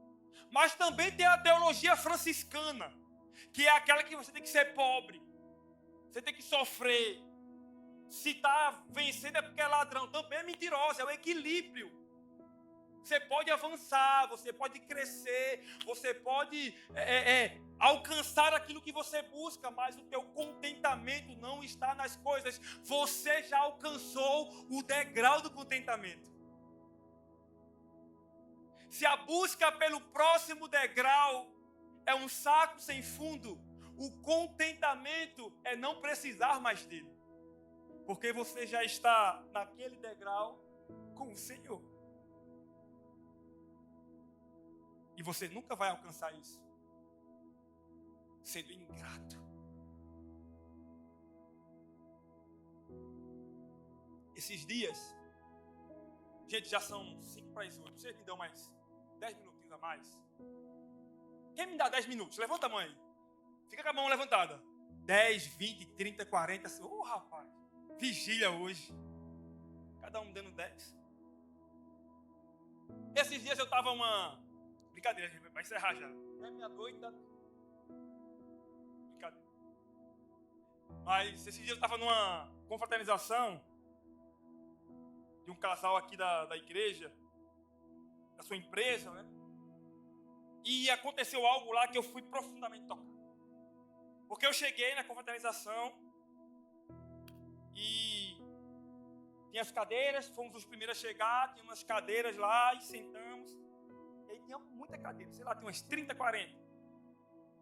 Mas também tem a teologia franciscana, que é aquela que você tem que ser pobre, você tem que sofrer. Se está vencendo é porque é ladrão. Também é mentirosa, é o equilíbrio. Você pode avançar, você pode crescer, você pode alcançar aquilo que você busca, mas o teu contentamento não está nas coisas. Você já alcançou o degrau do contentamento. Se a busca pelo próximo degrau é um saco sem fundo, o contentamento é não precisar mais dele. Porque você já está naquele degrau com o Senhor. E você nunca vai alcançar isso sendo ingrato. Esses dias, gente, já são 5 para as 8. Vocês me dão mais 10 minutinhos a mais? Quem me dá 10 minutos? Levanta a mão aí. Fica com a mão levantada. 10, 20, 30, 40. Ô, rapaz. Vigília hoje. Cada um dando 10. Esses dias eu estava uma... Brincadeira, gente. Vai encerrar já. É minha doida. Brincadeira. Mas esses dias eu estava numa confraternização de um casal aqui da igreja, da sua empresa, né? E aconteceu algo lá que eu fui profundamente tocado. Porque eu cheguei na confraternização e tinha as cadeiras, fomos os primeiros a chegar, tinha umas cadeiras lá e sentamos. E aí tinha muita cadeira, sei lá, tinha umas 30, 40.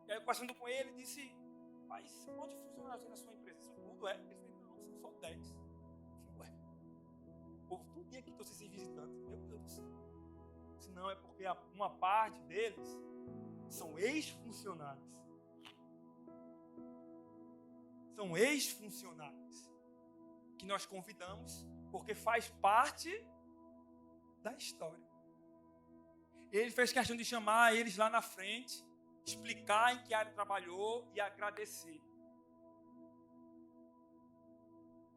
E aí eu conversando com ele, disse, mas quantos funcionários tem na sua empresa? Isso tudo é? Ele falou, não, são só 10. Eu falei, ué, o povo todo dia aqui estou sem visitante. Meu Deus do céu. Se não, é porque uma parte deles são ex-funcionários. São ex-funcionários que nós convidamos porque faz parte da história. Ele fez questão de chamar eles lá na frente, explicar em que área trabalhou e agradecer.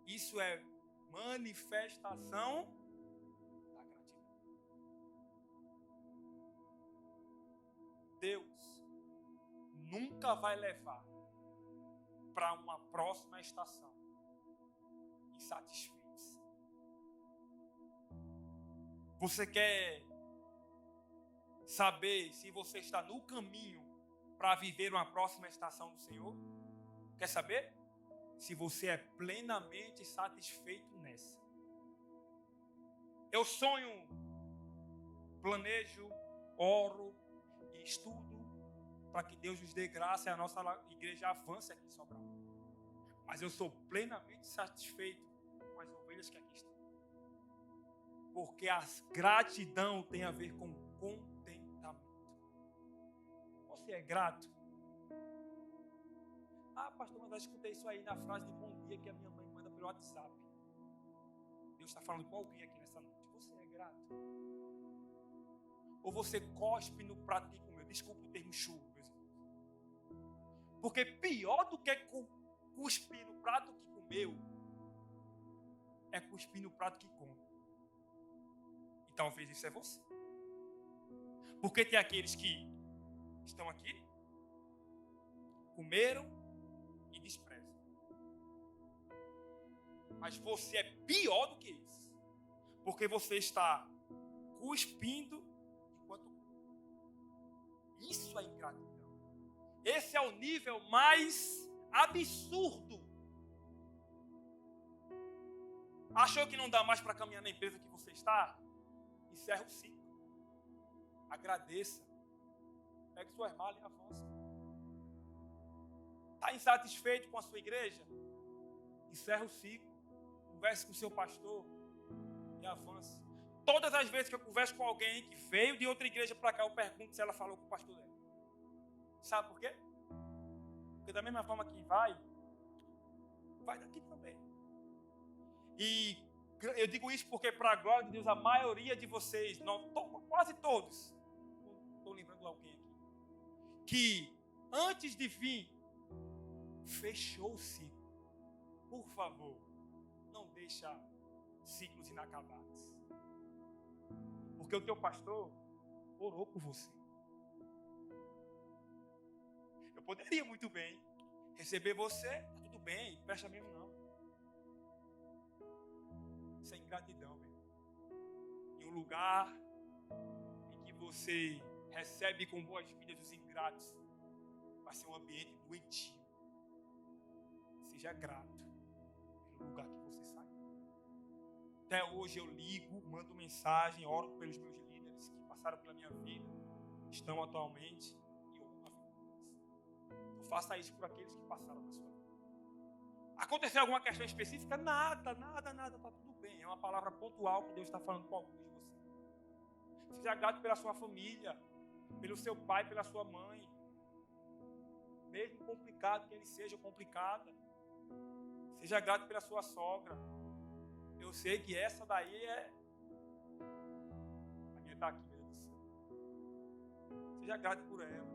Isso é manifestação da gratidão. Deus nunca vai levar para uma próxima estação insatisfeitos. Você quer saber se você está no caminho para viver uma próxima estação do Senhor? Quer saber? Se você é plenamente satisfeito nessa. Eu sonho, planejo, oro e estudo para que Deus nos dê graça e a nossa igreja avance aqui em Sobral. Mas eu sou plenamente satisfeito com as ovelhas que aqui estão. Porque a gratidão tem a ver com contentamento. Você é grato? Ah, pastor, mas eu escutei isso aí na frase de bom dia que a minha mãe manda pelo WhatsApp. Deus está falando com alguém aqui nessa noite. Você é grato? Ou você cospe no prato que comeu? Desculpa o termo chulo, meus irmãos. Porque pior do que cuspir no prato que comeu é cuspir no prato que come. E talvez isso é você. Porque tem aqueles que estão aqui, comeram e desprezam. Mas você é pior do que isso. Porque você está cuspindo enquanto come. Isso é ingratidão. Esse é o nível mais absurdo. Achou que não dá mais para caminhar na empresa que você está? Encerra o ciclo. Agradeça. Pegue suas malas e avance. Está insatisfeito com a sua igreja? Encerra o ciclo. Converse com o seu pastor e avance. Todas as vezes que eu converso com alguém que veio de outra igreja para cá, eu pergunto se ela falou com o pastor dela. Sabe por quê? Porque da mesma forma que vai daqui também. E eu digo isso porque, para a glória de Deus, a maioria de vocês, quase todos, estou lembrando alguém aqui, que antes de vir, fechou o ciclo. Por favor, não deixa ciclos inacabados. Porque o teu pastor orou por você. Eu poderia muito bem receber você, tá tudo bem, presta mesmo não. Isso é ingratidão, meu. Em um lugar em que você recebe com boas-vindas os ingratos, vai ser um ambiente doentio. Seja grato pelo lugar que você sai. Até hoje eu ligo, mando mensagem, oro pelos meus líderes que passaram pela minha vida, estão atualmente, e oro a vida deles. Então faça isso por aqueles que passaram na sua vida. Aconteceu alguma questão específica? Nada, está tudo bem. É uma palavra pontual que Deus está falando com alguns de vocês. Seja grato pela sua família, pelo seu pai, pela sua mãe. Mesmo complicado que ele seja complicada. Seja grato pela sua sogra. Eu sei que essa daí é... A minha está aqui, meu Deus do céu. Seja grato por ela.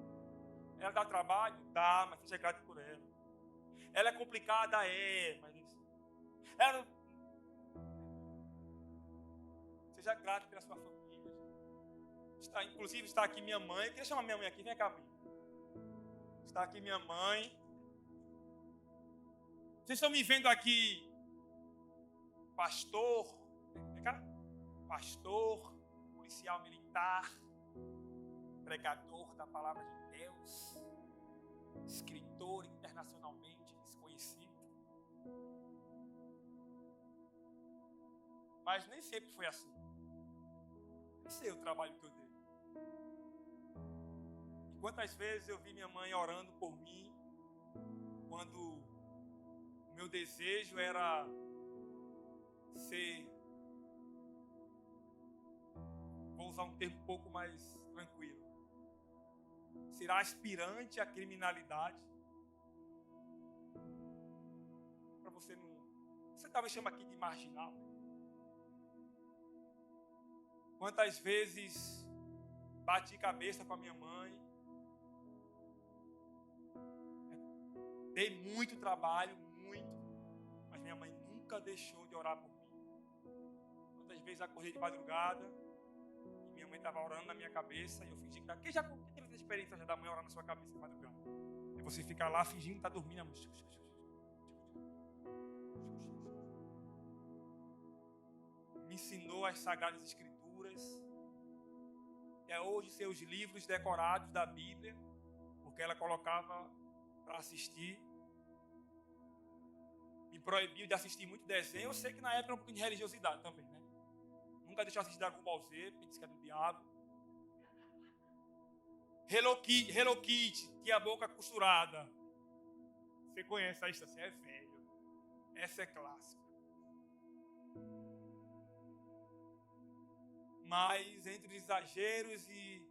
Ela dá trabalho? Dá, mas seja grato por ela. Ela é complicada? É, mas... Ela... Seja grato pela sua família. Inclusive está aqui minha mãe. Queria chamar minha mãe aqui, vem cá, minha. Está aqui minha mãe. Vocês estão me vendo aqui, pastor, vem cá, pastor, policial militar, pregador da palavra de Deus, escritor internacionalmente desconhecido. Mas nem sempre foi assim. Nem sei o trabalho que eu dei. E quantas vezes eu vi minha mãe orando por mim, quando o meu desejo era ser, vou usar um termo um pouco mais tranquilo, ser aspirante à criminalidade. Para você não... Você talvez chama aqui de marginal. Quantas vezes bati cabeça com a minha mãe. Dei muito trabalho, muito. Mas minha mãe nunca deixou de orar por mim. Quantas vezes acordei de madrugada e minha mãe estava orando na minha cabeça e eu fingi que estava... Quem teve essa experiência já da mãe orar na sua cabeça de madrugada? É você ficar lá fingindo que está dormindo. Me ensinou as Sagradas Escrituras. E é hoje seus livros decorados da Bíblia, porque ela colocava para assistir. Me proibiu de assistir muito desenho. Eu sei que na época era um pouquinho de religiosidade também, né? Nunca deixou assistir Dragon Ball Z, porque disse que é do diabo. Hello Kitty, tinha a boca costurada. Você conhece a história? Assim, é velho. Essa é clássica. Mas entre os exageros e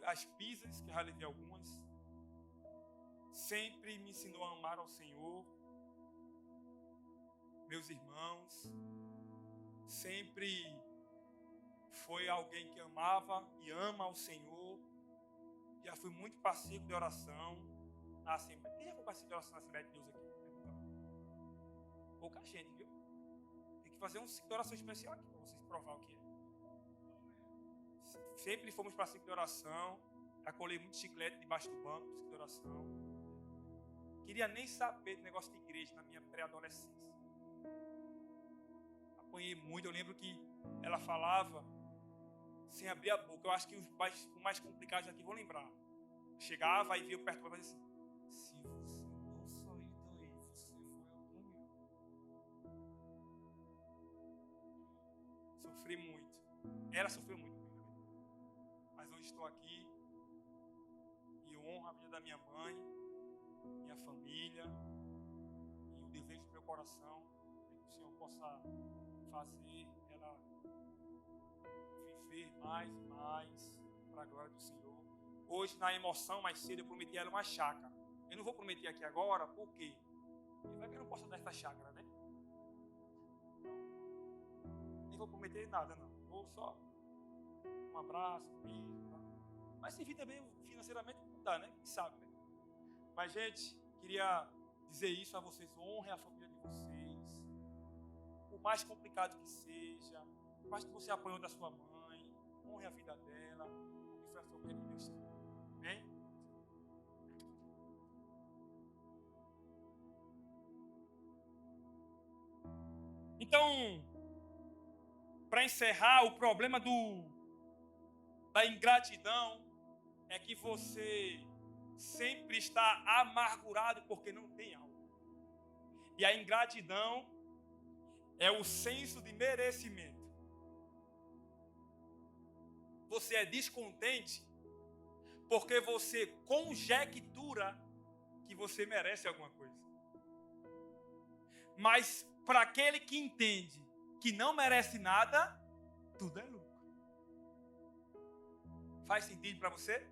as pisas, que eu já levei algumas, sempre me ensinou a amar ao Senhor, meus irmãos, sempre foi alguém que amava e ama ao Senhor. Já fui muito parceiro de oração na Assembleia. Quem já foi parceiro de oração na Assembleia de Deus aqui? Pouca gente, viu? Tem que fazer um ciclo de oração especial aqui para vocês provar o que é. Sempre fomos para ciclo de oração. Já colei muito chiclete debaixo do banco, ciclo de oração. Queria nem saber do negócio de igreja na minha pré-adolescência. Apanhei muito. Eu lembro que ela falava sem abrir a boca. Eu acho que o mais complicado aqui, vou lembrar. Chegava e via perto para fazer assim: se você não sair daí, você foi apanhar. Sofri muito. Ela sofreu muito. Mas hoje estou aqui e eu honro a vida da minha mãe, minha família, e o desejo do meu coração é que o Senhor possa fazer ela viver mais e mais para a glória do Senhor. Hoje, na emoção, mais cedo, eu prometi a ela uma chácara. Eu não vou prometer aqui agora, por quê? Porque vai que eu não posso dar essa chácara, né? Nem vou prometer nada, não. Vou só um abraço, um beijo. Tá? Mas se vir também financeiramente, não dá, né? Quem sabe, né? Mas, gente, queria dizer isso a vocês. Honrem a família de vocês. Por mais complicado que seja, por mais que você apanhou da sua mãe, honre a vida dela, porque foi a família que Deus tem. Amém? Então, para encerrar, o problema da ingratidão é que você sempre está amargurado porque não tem algo. E a ingratidão é o senso de merecimento. Você é descontente porque você conjectura que você merece alguma coisa. Mas para aquele que entende que não merece nada, tudo é lucro. Faz sentido para você?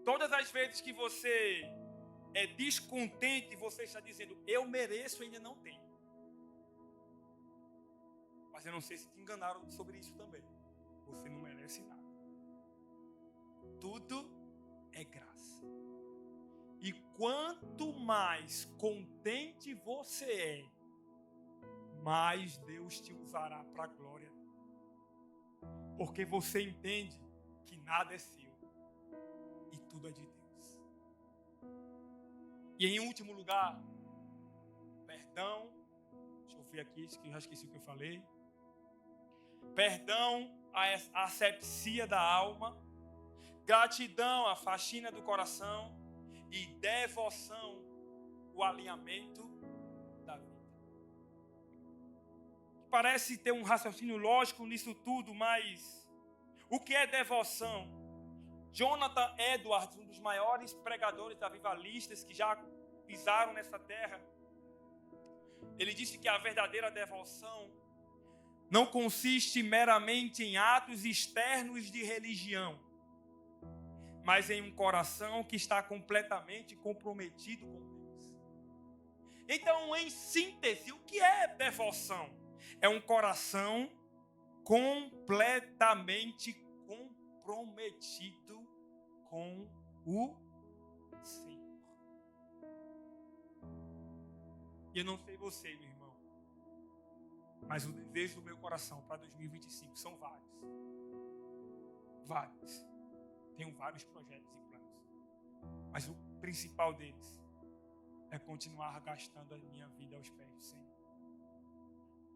Todas as vezes que você é descontente, você está dizendo: eu mereço e ainda não tenho. Mas eu não sei se te enganaram sobre isso também. Você não merece nada. Tudo é graça. E quanto mais contente você é, mais Deus te usará para a glória. Porque você entende que nada é seu e tudo é de Deus. E em último lugar, perdão. Deixa eu ver aqui, que eu já esqueci o que eu falei. Perdão, a asepsia da alma. Gratidão, a faxina do coração. E devoção, o alinhamento da vida. Parece ter um raciocínio lógico nisso tudo, mas o que é devoção? Jonathan Edwards, um dos maiores pregadores avivalistas que já pisaram nessa terra, ele disse que a verdadeira devoção não consiste meramente em atos externos de religião, mas em um coração que está completamente comprometido com Deus. Então, em síntese, o que é devoção? É um coração completamente comprometido com o Senhor. E eu não sei você, meu irmão, mas o desejo do meu coração para 2025 são vários. Vários. Tenho vários projetos e planos. Mas o principal deles é continuar gastando a minha vida aos pés do Senhor.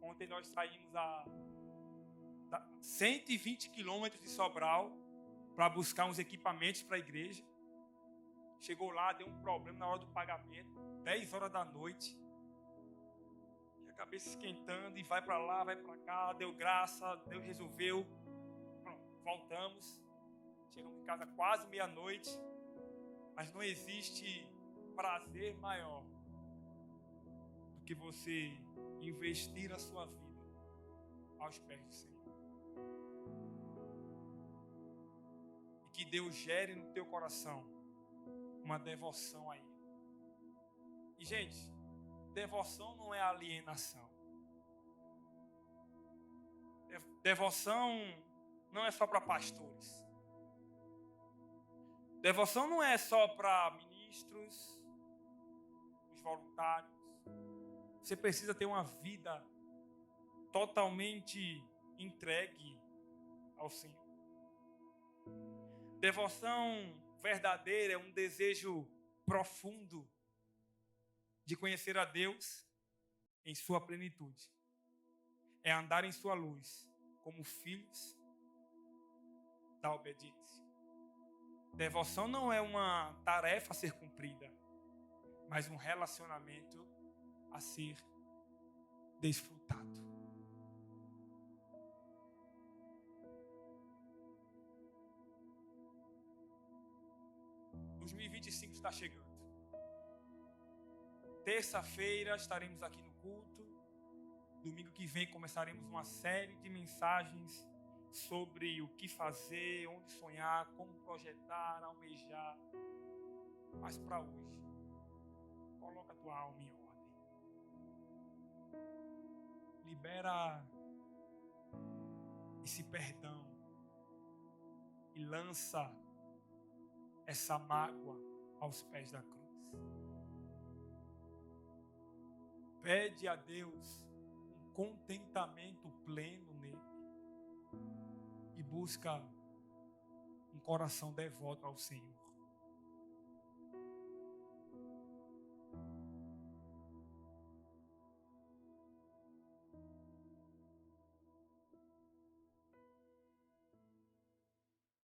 Ontem nós saímos a 120 quilômetros de Sobral para buscar uns equipamentos para a igreja. Chegou lá, deu um problema na hora do pagamento, 10 horas da noite. E a cabeça esquentando, e vai para lá, vai para cá, deu graça, Deus resolveu. Pronto, voltamos. Chegamos em casa quase meia-noite. Mas não existe prazer maior do que você investir a sua vida aos pés do Senhor. E que Deus gere no teu coração uma devoção a Ele. E, gente, devoção não é alienação. Devoção não é só para pastores. Devoção não é só para ministros, os voluntários. Você precisa ter uma vida totalmente entregue ao Senhor. Devoção verdadeira é um desejo profundo de conhecer a Deus em sua plenitude. É andar em sua luz como filhos da obediência. Devoção não é uma tarefa a ser cumprida, mas um relacionamento a ser desfrutado. Em 2025 está chegando. Terça-feira estaremos aqui no culto. Domingo que vem começaremos uma série de mensagens sobre o que fazer, onde sonhar, como projetar, almejar. Mas para hoje, coloca a tua alma em ordem. Libera esse perdão e lança essa mágoa aos pés da cruz. Pede a Deus um contentamento pleno nele e busca um coração devoto ao Senhor.